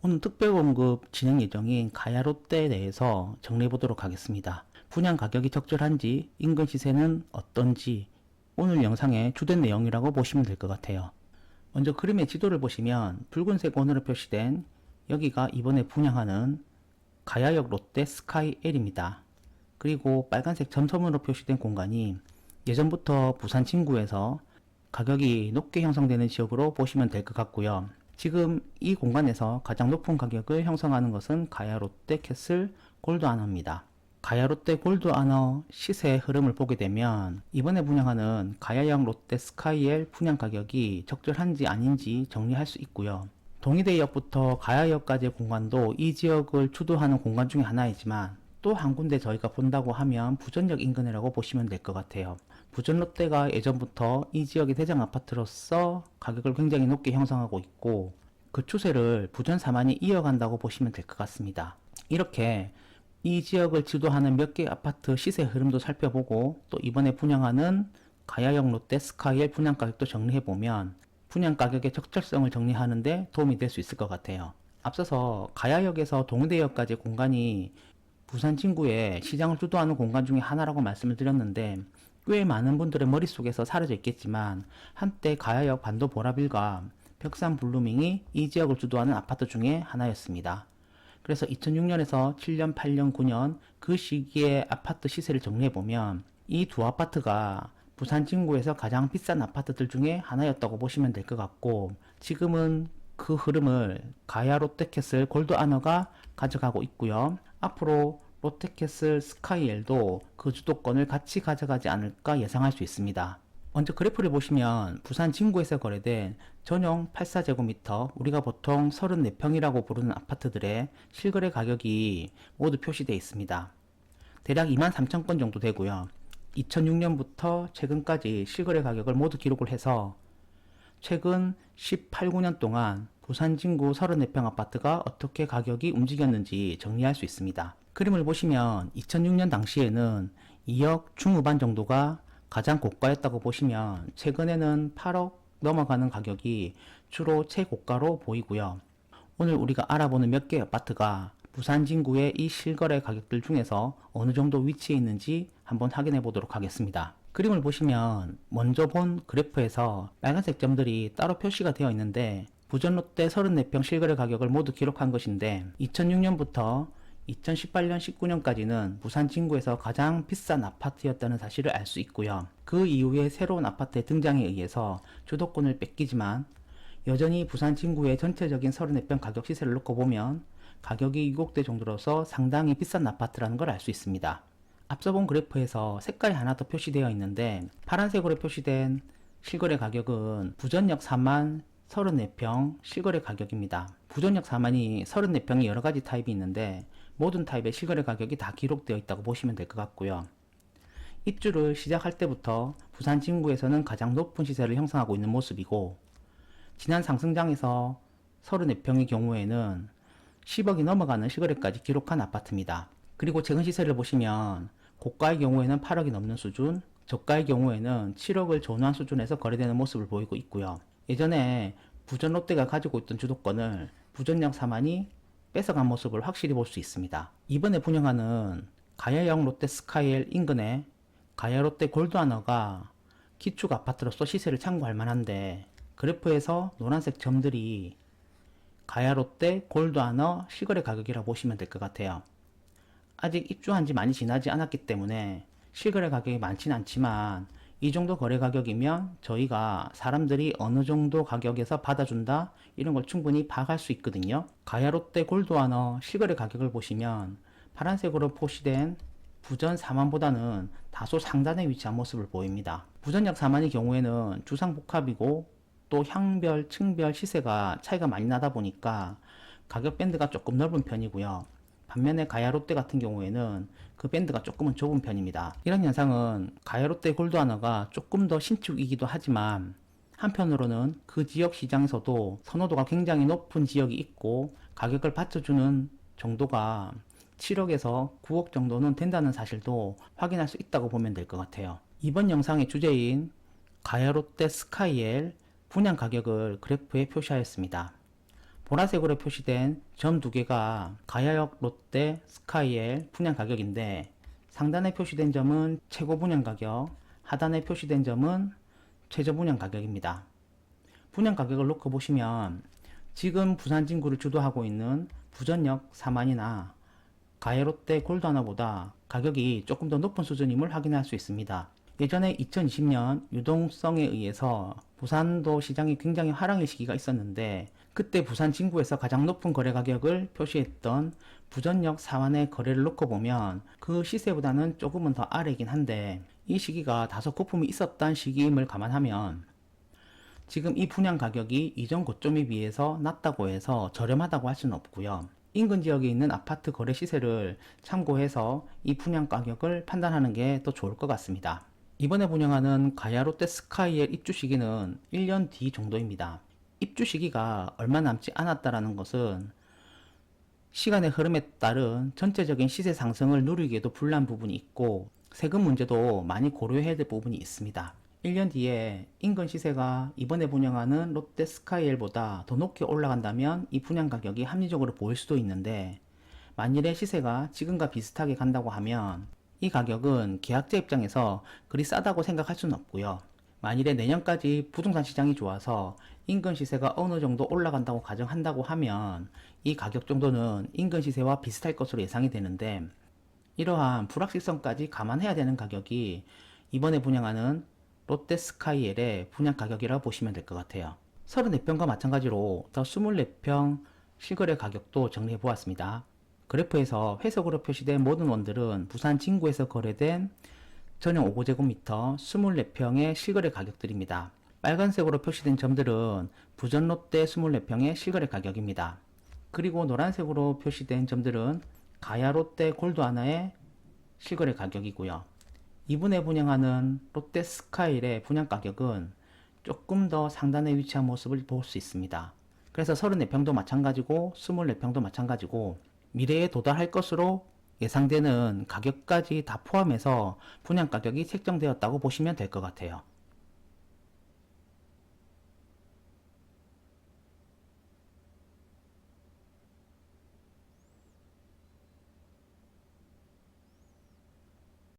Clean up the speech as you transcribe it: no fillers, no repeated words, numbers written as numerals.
오늘 특별공급 진행 예정인 가야롯데에 대해서 정리해 보도록 하겠습니다. 분양 가격이 적절한지, 인근 시세는 어떤지 오늘 영상의 주된 내용이라고 보시면 될 것 같아요. 먼저 그림의 지도를 보시면 붉은색 원으로 표시된 여기가 이번에 분양하는 가야역 롯데 스카이L입니다. 그리고 빨간색 점선으로 표시된 공간이 예전부터 부산 진구에서 가격이 높게 형성되는 지역으로 보시면 될 것 같고요. 지금 이 공간에서 가장 높은 가격을 형성하는 것은 가야 롯데 캐슬 골드 아너입니다. 가야 롯데 골드 아너 시세 흐름을 보게 되면 이번에 분양하는 가야역 롯데 스카이엘 분양 가격이 적절한지 아닌지 정리할 수 있고요. 동의대역부터 가야역까지의 공간도 이 지역을 주도하는 공간 중에 하나이지만 또 한 군데 저희가 본다고 하면 부전역 인근이라고 보시면 될 것 같아요. 부전 롯데가 예전부터 이 지역의 대장 아파트로서 가격을 굉장히 높게 형성하고 있고 그 추세를 부전 사만이 이어간다고 보시면 될 것 같습니다. 이렇게 이 지역을 주도하는 몇 개의 아파트 시세 흐름도 살펴보고 또 이번에 분양하는 가야역 롯데 스카이엘 분양 가격도 정리해보면 분양 가격의 적절성을 정리하는 데 도움이 될 수 있을 것 같아요. 앞서서 가야역에서 동대역까지 공간이 부산 진구의 시장을 주도하는 공간 중에 하나라고 말씀을 드렸는데 꽤 많은 분들의 머릿속에서 사라져 있겠지만 한때 가야역 반도 보라빌과 벽산 블루밍이 이 지역을 주도하는 아파트 중에 하나였습니다. 그래서 2006년에서 7년, 8년, 9년 그 시기의 아파트 시세를 정리해보면 이 두 아파트가 부산 진구에서 가장 비싼 아파트들 중에 하나였다고 보시면 될 것 같고 지금은 그 흐름을 가야 롯데캐슬 골드 아너가 가져가고 있고요. 앞으로 롯데캐슬 스카이엘도 그 주도권을 같이 가져가지 않을까 예상할 수 있습니다. 먼저 그래프를 보시면 부산 진구에서 거래된 전용 84제곱미터 우리가 보통 34평이라고 부르는 아파트들의 실거래 가격이 모두 표시되어 있습니다. 대략 23,000건 정도 되고요. 2006년부터 최근까지 실거래 가격을 모두 기록을 해서 최근 18, 9년 동안 부산 진구 34평 아파트가 어떻게 가격이 움직였는지 정리할 수 있습니다. 그림을 보시면 2006년 당시에는 2억 중후반 정도가 가장 고가였다고 보시면 최근에는 8억 넘어가는 가격이 주로 최고가로 보이고요. 오늘 우리가 알아보는 몇 개의 아파트가 부산 진구의 이 실거래 가격들 중에서 어느 정도 위치에 있는지 한번 확인해 보도록 하겠습니다. 그림을 보시면 먼저 본 그래프에서 빨간색 점들이 따로 표시가 되어 있는데 부전 롯데 34평 실거래 가격을 모두 기록한 것인데 2006년부터 2018년, 19년까지는 부산 진구에서 가장 비싼 아파트였다는 사실을 알 수 있고요. 그 이후에 새로운 아파트의 등장에 의해서 주도권을 뺏기지만 여전히 부산 진구의 전체적인 34평 가격 시세를 놓고 보면 가격이 유곡될 정도로서 상당히 비싼 아파트라는 걸 알 수 있습니다. 앞서 본 그래프에서 색깔이 하나 더 표시되어 있는데 파란색으로 표시된 실거래 가격은 부전역 4만 34평 실거래 가격입니다. 부전역 4만이 34평이 여러가지 타입이 있는데 모든 타입의 실거래 가격이 다 기록되어 있다고 보시면 될 것 같고요. 입주를 시작할 때부터 부산 진구에서는 가장 높은 시세를 형성하고 있는 모습이고 지난 상승장에서 34평의 경우에는 10억이 넘어가는 실거래까지 기록한 아파트입니다. 그리고 최근 시세를 보시면 고가의 경우에는 8억이 넘는 수준, 저가의 경우에는 7억을 전후한 수준에서 거래되는 모습을 보이고 있고요. 예전에 부전 롯데가 가지고 있던 주도권을 부전역 4만이 뺏어간 모습을 확실히 볼 수 있습니다. 이번에 분양하는 가야역 롯데 스카이엘 인근의 가야 롯데 골드 아너가 기축 아파트로서 시세를 참고할 만한데 그래프에서 노란색 점들이 가야 롯데 골드 아너 실거래 가격이라 보시면 될 것 같아요. 아직 입주한 지 많이 지나지 않았기 때문에 실거래 가격이 많지는 않지만 이 정도 거래 가격이면 저희가 사람들이 어느 정도 가격에서 받아준다 이런 걸 충분히 파악할 수 있거든요. 가야 롯데 골드 아너 실거래 가격을 보시면 파란색으로 표시된 부전 4만보다는 다소 상단에 위치한 모습을 보입니다. 부전역 4만의 경우에는 주상복합이고 또 향별, 층별 시세가 차이가 많이 나다 보니까 가격 밴드가 조금 넓은 편이고요. 반면에 가야 롯데 같은 경우에는 그 밴드가 조금은 좁은 편입니다. 이런 현상은 가야 롯데 골드 아너가 조금 더 신축이기도 하지만 한편으로는 그 지역 시장에서도 선호도가 굉장히 높은 지역이 있고 가격을 받쳐주는 정도가 7억에서 9억 정도는 된다는 사실도 확인할 수 있다고 보면 될 것 같아요. 이번 영상의 주제인 가야 롯데 스카이엘 분양 가격을 그래프에 표시하였습니다. 보라색으로 표시된 점 두 개가 가야역 롯데 스카이엘 분양 가격인데, 상단에 표시된 점은 최고 분양 가격, 하단에 표시된 점은 최저 분양 가격입니다. 분양 가격을 놓고 보시면 지금 부산 진구를 주도하고 있는 부전역 사만이나 가야롯데 골드하나보다 가격이 조금 더 높은 수준임을 확인할 수 있습니다. 예전에 2020년 유동성에 의해서 부산도 시장이 굉장히 하락의 시기가 있었는데, 그때 부산 진구에서 가장 높은 거래 가격을 표시했던 부전역 사만의 거래를 놓고 보면 그 시세보다는 조금은 더 아래이긴 한데, 이 시기가 다소 거품이 있었던 시기임을 감안하면 지금 이 분양 가격이 이전 고점에 비해서 낮다고 해서 저렴하다고 할 수는 없고요. 인근 지역에 있는 아파트 거래 시세를 참고해서 이 분양 가격을 판단하는 게 더 좋을 것 같습니다. 이번에 분양하는 가야롯데 스카이엘 입주 시기는 1년 뒤 정도입니다. 입주 시기가 얼마 남지 않았다는 것은 시간의 흐름에 따른 전체적인 시세 상승을 누리기에도 불리한 부분이 있고, 세금 문제도 많이 고려해야 될 부분이 있습니다. 1년 뒤에 인근 시세가 이번에 분양하는 롯데 스카이엘보다 더 높게 올라간다면 이 분양 가격이 합리적으로 보일 수도 있는데, 만일에 시세가 지금과 비슷하게 간다고 하면 이 가격은 계약자 입장에서 그리 싸다고 생각할 수는 없고요. 만일에 내년까지 부동산 시장이 좋아서 인근 시세가 어느 정도 올라간다고 가정한다고 하면 이 가격 정도는 인근 시세와 비슷할 것으로 예상이 되는데, 이러한 불확실성까지 감안해야 되는 가격이 이번에 분양하는 롯데 스카이엘의 분양 가격이라고 보시면 될 것 같아요. 34평과 마찬가지로 더 24평 실거래 가격도 정리해 보았습니다. 그래프에서 회색으로 표시된 모든 원들은 부산 진구에서 거래된 전용 5제곱미터 24평의 실거래 가격들입니다. 빨간색으로 표시된 점들은 부전 롯데 24평의 실거래 가격입니다. 그리고 노란색으로 표시된 점들은 가야 롯데 골드 하나의 실거래 가격이고요. 이번에 분양하는 롯데 스카이의 분양 가격은 조금 더 상단에 위치한 모습을 볼 수 있습니다. 그래서 34평도 마찬가지고 24평도 마찬가지고 미래에 도달할 것으로 예상되는 가격까지 다 포함해서 분양 가격이 책정되었다고 보시면 될 것 같아요.